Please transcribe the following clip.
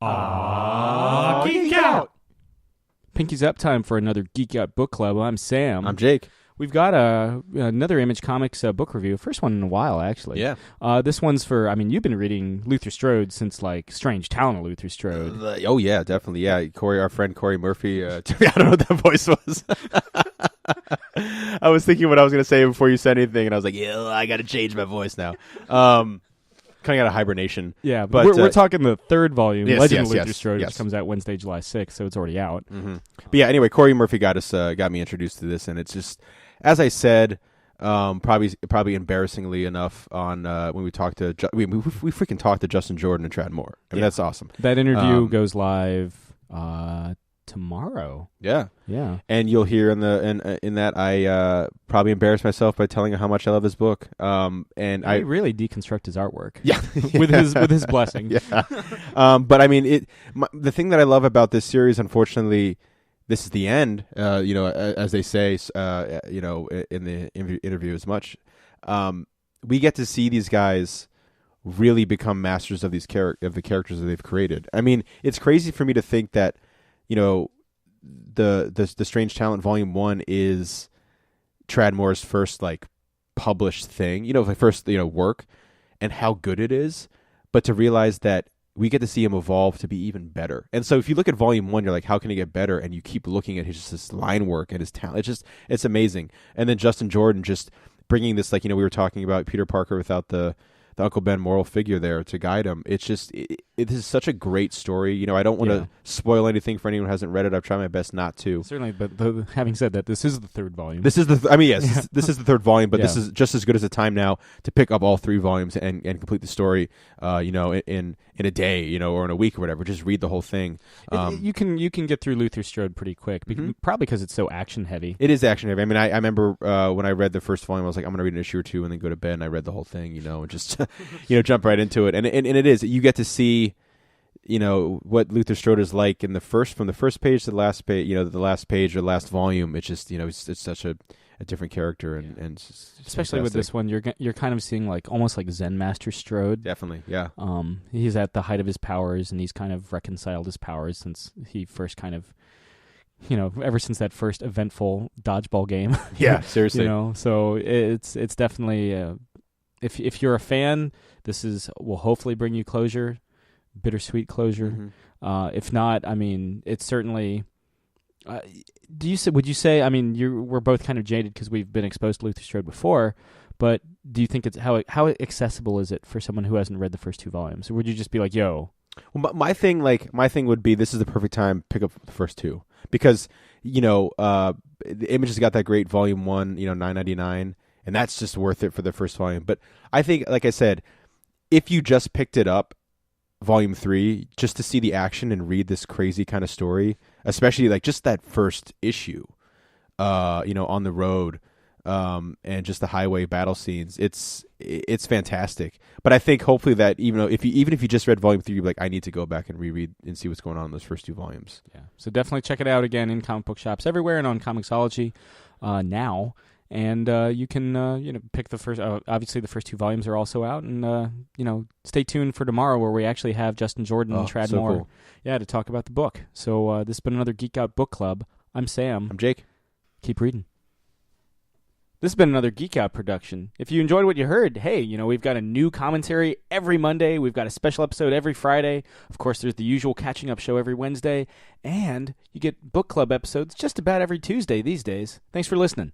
Geek Out! Pinky's up time for another Geek Out book club. I'm Sam. I'm Jake. We've got another Image Comics book review. First one in a while, actually. Yeah. This one's for, you've been reading Luther Strode since, Strange Talent of Luther Strode. Oh, yeah, definitely. Yeah, our friend Corey Murphy. I don't know what that voice was. I was thinking what I was going to say before you said anything, and I was like, yeah, I got to change my voice now. Coming out of hibernation. Yeah, but we're talking the third volume, Legend of Luther Strode, yes. which comes out Wednesday, July 6th, so it's already out. Mm-hmm. But yeah, anyway, Corey Murphy got me introduced to this, and it's just, as I said, probably embarrassingly enough on when we talked to we freaking talked to Justin Jordan and Trad Moore. I mean, that's awesome. That interview goes live tomorrow. Yeah. And you'll hear in that I probably embarrassed myself by telling you how much I love his book. And I really deconstruct his artwork. Yeah. with his blessing. Yeah. But I mean, the thing that I love about this series, unfortunately, this is the end. As they say, in the interview as much. We get to see these guys really become masters of the characters that they've created. I mean, it's crazy for me to think that, the Strange Talent Volume 1 is Trad Moore's first published thing, first work, and how good it is. But to realize that we get to see him evolve to be even better. And so if you look at Volume 1, you're like, how can he get better? And you keep looking at his line work and his talent. It's amazing. And then Justin Jordan just bringing this, we were talking about Peter Parker without the Uncle Ben moral figure there to guide him. It's just, it is such a great story. I don't want to spoil anything for anyone who hasn't read it. I've tried my best not to. Certainly, but having said that, this is the third volume. This is this is the third volume, but this is just as good as a time now to pick up all three volumes and complete the story, in a day, or in a week or whatever. Just read the whole thing. You can get through Luther Strode pretty quick, probably because it's so action heavy. It is action heavy. I mean, I remember when I read the first volume, I was like, I'm going to read an issue or two and then go to bed, and I read the whole thing, and just jump right into it. And it is. You get to see, what Luther Strode is like from the first page to the last page, the last page or last volume. It's just, it's such a different character, and it's just especially fantastic. with this one, you're kind of seeing almost like Zen Master Strode. Definitely, yeah. He's at the height of his powers, and he's kind of reconciled his powers since he first kind of, ever since that first eventful dodgeball game. Yeah, seriously. So it's definitely if you're a fan, this will hopefully bring you closure, bittersweet closure. If not, it's certainly. Would you say? We're both kind of jaded because we've been exposed to Luther Strode before, but do you think it's how accessible is it for someone who hasn't read the first two volumes? Or would you just be like, "Yo"? Well, my thing would be, this is the perfect time to pick up the first two because the Image has got that great Volume 1, $9.99, and that's just worth it for the first volume. But I think, like I said, if you just picked it up, Volume 3, just to see the action and read this crazy kind of story, especially just that first issue, on the road, and just the highway battle scenes, it's fantastic. But I think hopefully that even if you just read Volume 3, you'd be like, I need to go back and reread and see what's going on in those first two volumes. Yeah, so definitely check it out again in comic book shops everywhere and on Comixology now. And you can pick the first. Obviously, the first two volumes are also out, and stay tuned for tomorrow where we actually have Justin Jordan and Trad Moore, cool. to talk about the book. So this has been another Geek Out Book Club. I'm Sam. I'm Jake. Keep reading. This has been another Geek Out production. If you enjoyed what you heard, hey, we've got a new commentary every Monday. We've got a special episode every Friday. Of course, there's the usual catching up show every Wednesday, and you get book club episodes just about every Tuesday these days. Thanks for listening.